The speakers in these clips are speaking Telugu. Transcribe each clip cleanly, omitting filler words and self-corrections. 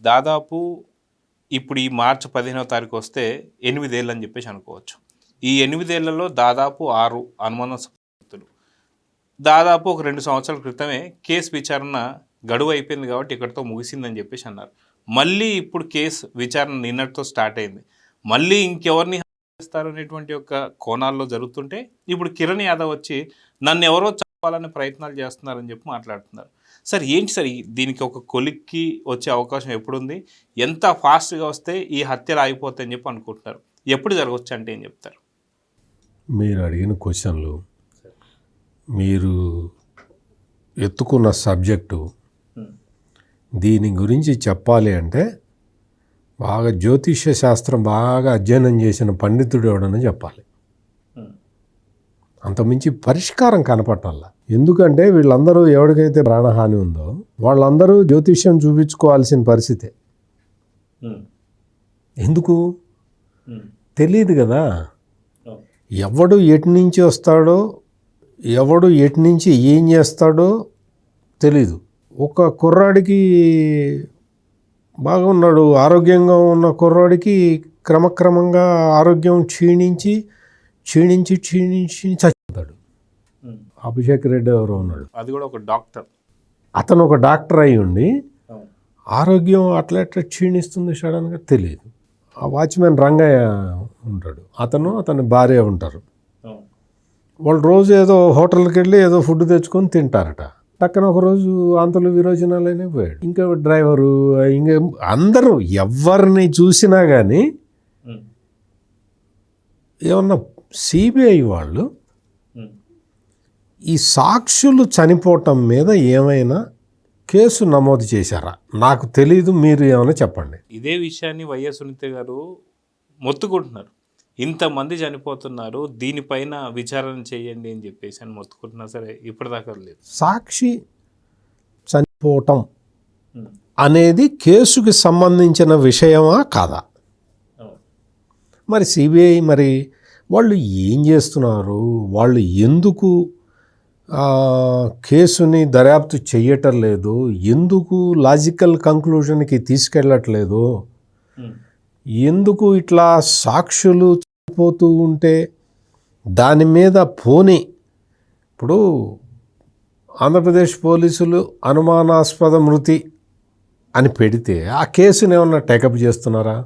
దాదాపు ఇప్పుడు ఈ మార్చి 15వ తారీఖు వస్తే 8 ఏళ్ళు అని చెప్పేసి అనుకోవచ్చు. ఈ 8 ఏళ్లలో దాదాపు 6 అనుమానాస్పదులు దాదాపు ఒక 2 సంవత్సరాల క్రితమే కేసు విచారణ గడువు అయిపోయింది కాబట్టి ఇక్కడితో ముగిసిందని చెప్పేసి అన్నారు. మళ్ళీ ఇప్పుడు కేసు విచారణ నిన్నటితో స్టార్ట్ అయింది. మళ్ళీ ఇంకెవరిని చేస్తారు అనేటువంటి ఒక కోణాల్లో జరుగుతుంటే ఇప్పుడు కిరణ్ యాదవ్ వచ్చి నన్ను ఎవరో చంపాలనే ప్రయత్నాలు చేస్తున్నారని చెప్పి మాట్లాడుతున్నారు. సార్ ఏంటి సార్ దీనికి ఒక కొలిక్కి వచ్చే అవకాశం ఎప్పుడుంది? ఎంత ఫాస్ట్గా వస్తే ఈ హత్యలు ఆగిపోతాయని చెప్పి అనుకుంటున్నారు? ఎప్పుడు జరగవచ్చు అంటే ఏం చెప్తారు? మీరు అడిగిన క్వశ్చన్లు, మీరు ఎత్తుకున్న సబ్జెక్టు, దీని గురించి చెప్పాలి అంటే బాగా జ్యోతిష్య శాస్త్రం బాగా అధ్యయనం చేసిన పండితుడు ఎవడని చెప్పాలి. అంతమించి పరిష్కారం కనపట్టాల. ఎందుకంటే వీళ్ళందరూ ఎవరికైతే ప్రాణహాని ఉందో వాళ్ళందరూ జ్యోతిష్యం చూపించుకోవాల్సిన పరిస్థితే. ఎందుకు తెలియదు కదా. ఎవడు ఎటు నుంచి వస్తాడో, ఎవడు ఎటు నుంచి ఏం చేస్తాడో తెలీదు. ఒక కుర్రాడికి బాగా ఉన్నాడు, ఆరోగ్యంగా ఉన్న కుర్రాడికి క్రమక్రమంగా ఆరోగ్యం క్షీణించి చచ్చిపోతాడు. అభిషేక్ రెడ్డి ఎవరో ఉన్నాడు, అది కూడా ఒక డాక్టర్. అతను ఒక డాక్టర్ అయి ఉండి ఆరోగ్యం అట్లా క్షీణిస్తుంది సడన్గా తెలియదు. ఆ వాచ్మెన్ రంగయ్య ఉంటాడు, అతని భార్య ఉంటారు. వాళ్ళు రోజు ఏదో హోటల్కి వెళ్ళి ఏదో ఫుడ్ తెచ్చుకొని తింటారట. పక్కన ఒకరోజు అంతలు విరోచనాలనే పోయాడు. ఇంకా డ్రైవరు, ఇంకా అందరూ ఎవరిని చూసినా కానీ ఏమన్నా సిబిఐ వాళ్ళు ఈ సాక్షులు చనిపోవటం మీద ఏమైనా కేసు నమోదు చేశారా? నాకు తెలీదు, మీరు ఏమైనా చెప్పండి. ఇదే విషయాన్ని వైఎస్ సునీత గారు మొత్తుకుంటున్నారు. ఇంతమంది చనిపోతున్నారు, దీనిపైన విచారణ చేయండి అని చెప్పేసి అని మొత్తుకుంటున్నా సరే ఇప్పటిదాకా లేదు. సాక్షి చనిపోవటం అనేది కేసుకి సంబంధించిన విషయమా కాదా? మరి సిబిఐ మరి వాళ్ళు ఏం చేస్తున్నారు? వాళ్ళు ఎందుకు కేసుని దర్యాప్తు చెయ్యటం లేదు? ఎందుకు లాజికల్ కంక్లూజన్కి తీసుకెళ్ళట్లేదు? ఎందుకు ఇట్లా సాక్షులు చనిపోతూ ఉంటే దాని మీద పోనీ ఇప్పుడు ఆంధ్రప్రదేశ్ పోలీసులు అనుమానాస్పద మృతి అని పెడితే ఆ కేసుని ఏమన్నా టేకప్ చేస్తున్నారా?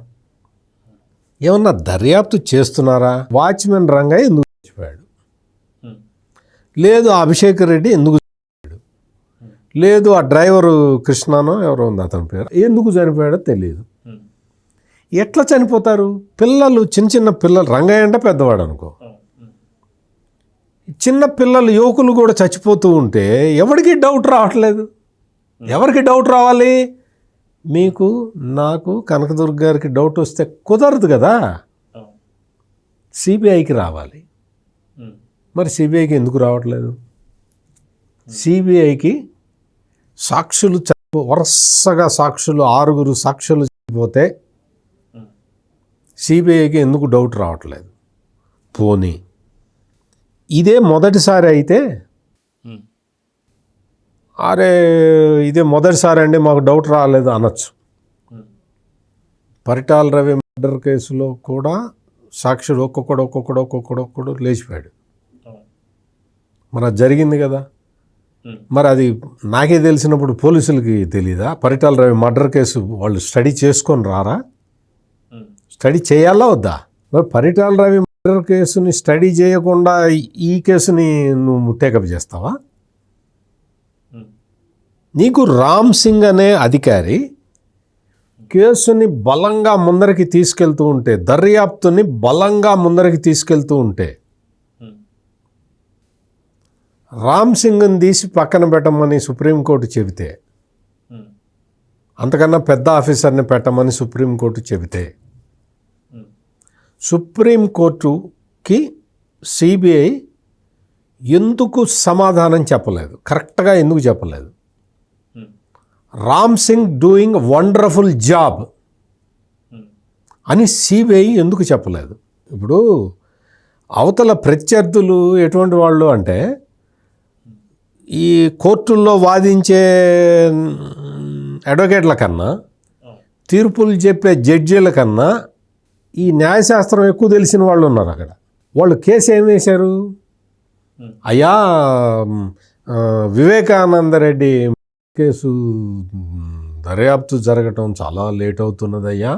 ఏమన్నా దర్యాప్తు చేస్తున్నారా? వాచ్మెన్ రంగయ్య ఎందుకు చచ్చిపోయాడు? లేదు అభిషేక్ రెడ్డి ఎందుకు చనిపోయాడు? లేదు ఆ డ్రైవరు కృష్ణనో ఎవరో ఉంది అతని పేరు, ఎందుకు చనిపోయాడో తెలియదు. ఎట్లా చనిపోతారు? పిల్లలు, చిన్న పిల్లలు, రంగయ్య అంటే పెద్దవాడు అనుకో, చిన్న పిల్లలు, యువకులు కూడా చచ్చిపోతూ ఉంటే ఎవరికి డౌట్ రావట్లేదు? ఎవరికి డౌట్ రావాలి? మీకు, నాకు, కనకదుర్గ గారికి డౌట్ వస్తే కుదరదు కదా, సిబిఐకి రావాలి. మరి సిబిఐకి ఎందుకు రావట్లేదు? సిబిఐకి సాక్షులు వరుసగా సాక్షులు 6 సాక్షులు చనిపోతే సిబిఐకి ఎందుకు డౌట్ రావట్లేదు? పోనీ ఇదే మొదటిసారి అయితే అరే ఇదే మొదటిసారి అండి మాకు డౌట్ రాలేదు అనొచ్చు. పరిటాల రవి మర్డర్ కేసులో కూడా సాక్షులు ఒక్కొక్కడు లేచిపోయాడు. మరి అది జరిగింది కదా. మరి అది నాకే తెలిసినప్పుడు పోలీసులకి తెలీదా? పరిటాల రవి మర్డర్ కేసు వాళ్ళు స్టడీ చేసుకొని రారా? స్టడీ చేయాలా వద్దా? మరి పరిటాల రవి మర్డర్ కేసుని స్టడీ చేయకుండా ఈ కేసుని నువ్వు టేకప్ చేస్తావా? నీకు రామ్ సింగ్ అనే అధికారి కేసుని బలంగా ముందరికి తీసుకెళ్తూ ఉంటే, దర్యాప్తుని బలంగా ముందరికి తీసుకెళ్తూ ఉంటే రామ్ సింగ్ని తీసి పక్కన పెట్టమని సుప్రీంకోర్టు చెబితే, అంతకన్నా పెద్ద ఆఫీసర్ని పెట్టమని సుప్రీంకోర్టు చెబితే, సుప్రీంకోర్టుకి సిబిఐ ఎందుకు సమాధానం చెప్పలేదు? కరెక్ట్గా ఎందుకు చెప్పలేదు? Ram Singh doing wonderful job అని సిబిఐ ఎందుకు చెప్పలేదు? ఇప్పుడు అవతల ప్రత్యర్థులు ఎటువంటి వాళ్ళు అంటే, ఈ కోర్టుల్లో వాదించే అడ్వకేట్ల కన్నా తీర్పులు చెప్పే జడ్జీల కన్నా ఈ న్యాయశాస్త్రం ఎక్కువ తెలిసిన వాళ్ళు ఉన్నారు అక్కడ. వాళ్ళు కేసు ఏం వేశారు, అయ్యా వివేకానందరెడ్డి కేసు దర్యాప్తు జరగటం చాలా లేట్ అవుతున్నదయ్యా,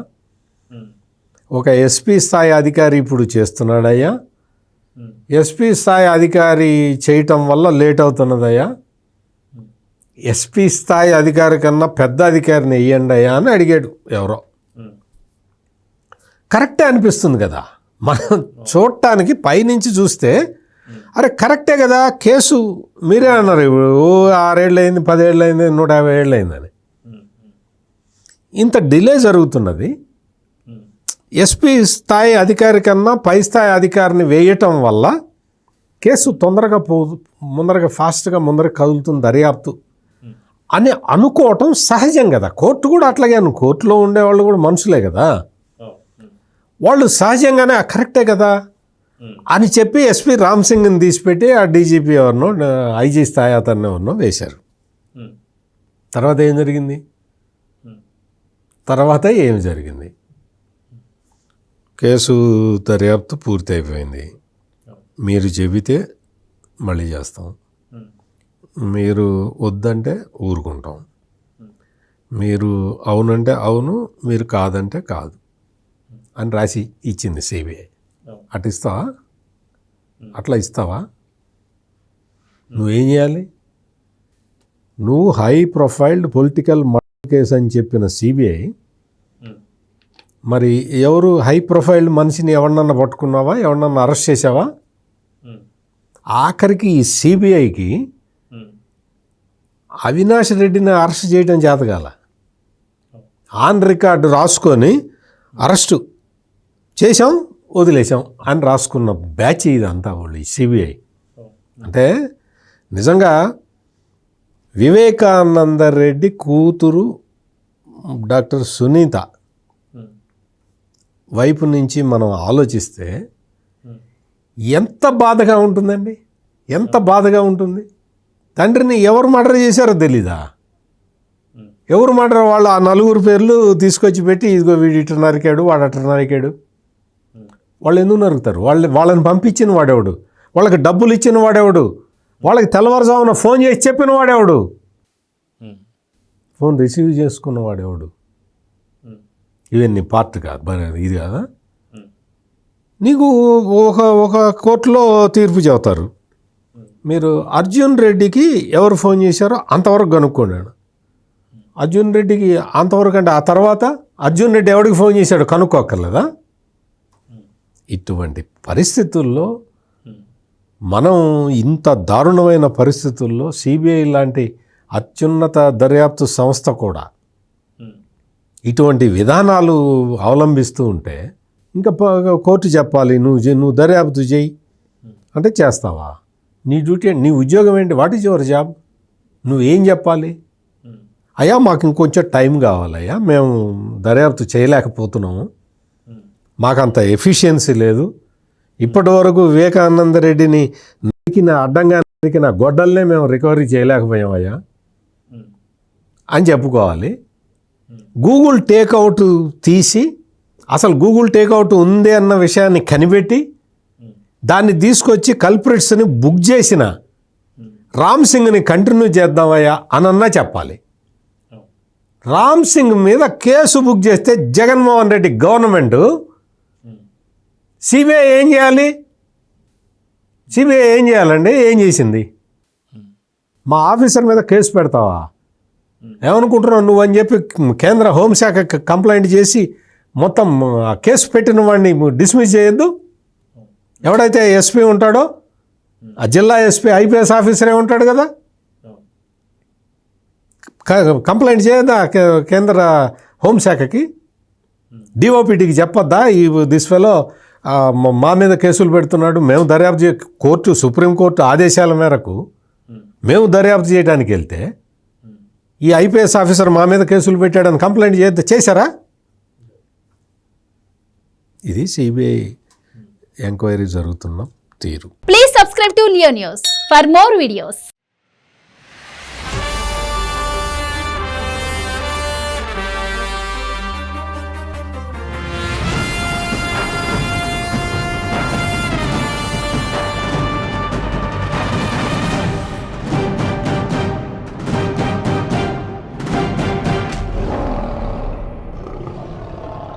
ఒక ఎస్పీ స్థాయి అధికారి ఇప్పుడు చేస్తున్నాడయ్యా, ఎస్పీ స్థాయి అధికారి చేయటం వల్ల లేట్ అవుతున్నదయ్యా, ఎస్పీ స్థాయి అధికారి కన్నా పెద్ద అధికారిని వేయండి అయ్యా అని అడిగాడు ఎవరో. కరెక్టే అనిపిస్తుంది కదా, మనం చూడటానికి పైనుంచి చూస్తే అరే కరెక్టే కదా, కేసు మీరే అన్నారు ఓ 6 ఏళ్ళు అయింది, 10 ఏళ్ళు అయింది, 150 ఏళ్ళు అయిందని. ఇంత డిలే జరుగుతున్నది. ఎస్పీ స్థాయి అధికారి కన్నా పై స్థాయి అధికారిని వేయటం వల్ల కేసు తొందరగా ముందరగా ఫాస్ట్గా ముందరగా కదులుతుంది దర్యాప్తు అని అనుకోవటం సహజం కదా. కోర్టు కూడా అట్లాగే కోర్టులో ఉండేవాళ్ళు కూడా మనుషులే కదా, వాళ్ళు సహజంగానే కరెక్టే కదా అని చెప్పి ఎస్పీ రామ్ సింగ్ని తీసిపెట్టి ఆ డీజీపీ ఎవరినో ఐజీ స్థాయి అతన్ని ఎవరినో వేశారు. తర్వాత ఏం జరిగింది, కేసు దర్యాప్తు పూర్తి అయిపోయింది. మీరు చెబితే మళ్ళీ చేస్తాం, మీరు వద్దంటే ఊరుకుంటాం, మీరు అవునంటే అవును, మీరు కాదంటే కాదు అని రాసి ఇచ్చింది సిబిఐ. అటు ఇస్తావా, అట్లా ఇస్తావా? నువ్వేం చేయాలి? నువ్వు high profiled political murder case అని చెప్పిన సిబిఐ మరి ఎవరు హై ప్రొఫైల్డ్ మనిషిని ఎవరినన్నా పట్టుకున్నావా, ఎవరినన్నా అరెస్ట్ చేసావా? ఆఖరికి ఈ సిబిఐకి అవినాష్ రెడ్డిని అరెస్ట్ చేయడం చేతగాల. ఆన్ రికార్డు రాసుకొని అరెస్టు చేసాం వదిలేసాం అని రాసుకున్న బ్యాచ్ ఇదంతా వాళ్ళు ఈ సిబిఐ. అంటే నిజంగా వివేకానందరెడ్డి కూతురు డాక్టర్ సునీత వైపు నుంచి మనం ఆలోచిస్తే ఎంత బాధగా ఉంటుందండి, ఎంత బాధగా ఉంటుంది. తండ్రిని ఎవరు మర్డర్ చేశారో తెలీదా? ఎవరు మర్డర్? వాళ్ళు ఆ 4 పేర్లు తీసుకొచ్చి పెట్టి ఇదిగో వీడు ఇటు నరికాడు, వాడు అటు నరికాడు. వాళ్ళు ఎందుకు నరుకుతారు? వాళ్ళని పంపించిన వాడేవాడు, వాళ్ళకి డబ్బులు ఇచ్చిన వాడేవాడు, వాళ్ళకి తెల్లవారుజామున ఫోన్ చేసి చెప్పిన వాడేవాడు, ఫోన్ రిసీవ్ చేసుకున్న వాడేవాడు. ఇవన్నీ పార్ట్ కాదు, ఇది కాదా? నీకు ఒక కోర్టులో తీర్పు చెబుతారు, మీరు అర్జున్ రెడ్డికి ఎవరు ఫోన్ చేశారో అంతవరకు కనుక్కోండి. అర్జున్ రెడ్డికి అంతవరకు అంటే ఆ తర్వాత అర్జున్ రెడ్డి ఎవరికి ఫోన్ చేశాడో కనుక్కోక్కర్లేదా? ఇటువంటి పరిస్థితుల్లో మనం ఇంత దారుణమైన పరిస్థితుల్లో సిబిఐ లాంటి అత్యున్నత దర్యాప్తు సంస్థ కూడా ఇటువంటి విధానాలు అవలంబిస్తూ ఉంటే ఇంకా కోర్టు చెప్పాలి నువ్వు దర్యాప్తు చేయి అంటే చేస్తావా? నీ డ్యూటీ, నీ ఉద్యోగం ఏంటి? What is your job? నువ్వేం చెప్పాలి? అయ్యా మాకు ఇంకొంచెం టైం కావాలయ్యా, మేము దర్యాప్తు చేయలేకపోతున్నాము, మాకంత ఎఫిషియన్సీ లేదు, ఇప్పటి వరకు వివేకానందరెడ్డిని అడ్డంగా నరికిన గొడ్డల్నే మేము రికవరీ చేయలేకపోయామయ్యా అని చెప్పుకోవాలి. గూగుల్ టేక్అవుట్ తీసి అసలు గూగుల్ టేక్అవుట్ ఉంది అన్న విషయాన్ని కనిపెట్టి దాన్ని తీసుకొచ్చి కల్ప్రిట్స్ని బుక్ చేసిన రామ్ సింగ్ని కంటిన్యూ చేద్దామయ్యా అనన్నా చెప్పాలి. రామ్ సింగ్ మీద కేసు బుక్ చేస్తే జగన్మోహన్ రెడ్డి గవర్నమెంటు సిబిఐ ఏం చేయాలి? సిబిఐ ఏం చేయాలండి? ఏం చేసింది? మా ఆఫీసర్ మీద కేసు పెడతావా? ఏమనుకుంటున్నావు నువ్వు అని చెప్పి కేంద్ర హోంశాఖ కంప్లైంట్ చేసి మొత్తం ఆ కేసు పెట్టిన వాడిని డిస్మిస్ చేయొద్దు. ఎవడైతే ఎస్పీ ఉంటాడో ఆ జిల్లా ఎస్పీ ఐపీఎస్ ఆఫీసరే ఉంటాడు కదా, కంప్లైంట్ చేయొద్దా కేంద్ర హోంశాఖకి? డిఓపిటీకి చెప్పొద్దా ఈ దిస్ ఫెలో మా మీద కేసులు పెడుతున్నాడు, మేము దర్యాప్తు కోర్టు సుప్రీంకోర్టు ఆదేశాల మేరకు మేము దర్యాప్తు చేయడానికి వెళ్తే ఈ ఐపీఎస్ ఆఫీసర్ మా మీద కేసులు పెట్టాడని కంప్లైంట్ చేశారా? ఇది సిబిఐ ఎంక్వైరీ జరుగుతున్న తీరు. Please subscribe to Leo news for more videos.